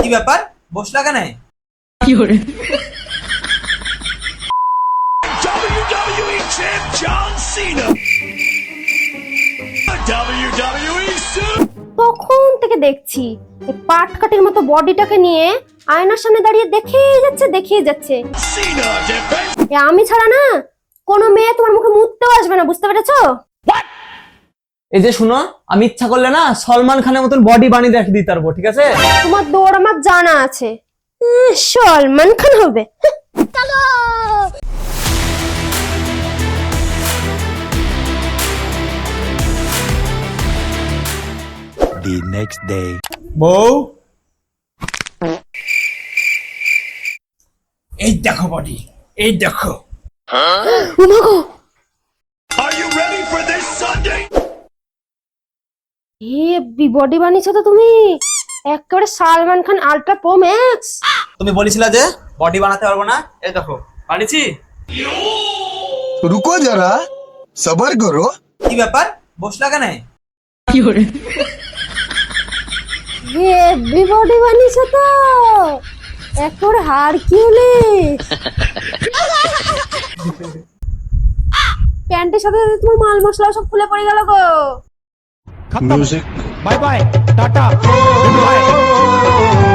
কি ব্যাপার, বসলা কেন? কি হরে WWE Champ John Cena. WWE তখন থেকে দেখছি এই পাটকাঠির মতো বডিটাকে নিয়ে আয়নার সামনে দাঁড়িয়ে দেখিয়ে যাচ্ছে Cena defense. আমি ছাড়া না কোনো মেয়ে তোমার মুখে মুততেও আসবে না, বুঝতে পেরেছো? এই যে শুনো, আমি ইচ্ছা করলে না সলমান খানের মতন বডি বানিয়ে দেখে দিতে পারবো, ঠিক আছে? তোমার দৌড় আমার জানা আছে। সলমান খান হবে। চলো। The next day. বউ, এই দেখো বডি, এই দেখো। উমাগো, Are you ready for this Sunday? Body বানিয়েছো তো তুমি, একেবারে Salman Khan ultra pro max. তুমি বলেছিলা যে বডি বানাতে পারবো না, এই দেখো বানিয়েছি। रुको जरा सबर करो। কি ব্যাপার, বসলা কেন? কি হরে বডি বানিয়েছো তো, একেবারে হারকিউলিস। প্যান্টের সাথে সাথে তোমার মাল মশলা সব খুলে পড়ে গেল গো। Music. Bye bye tata good bye.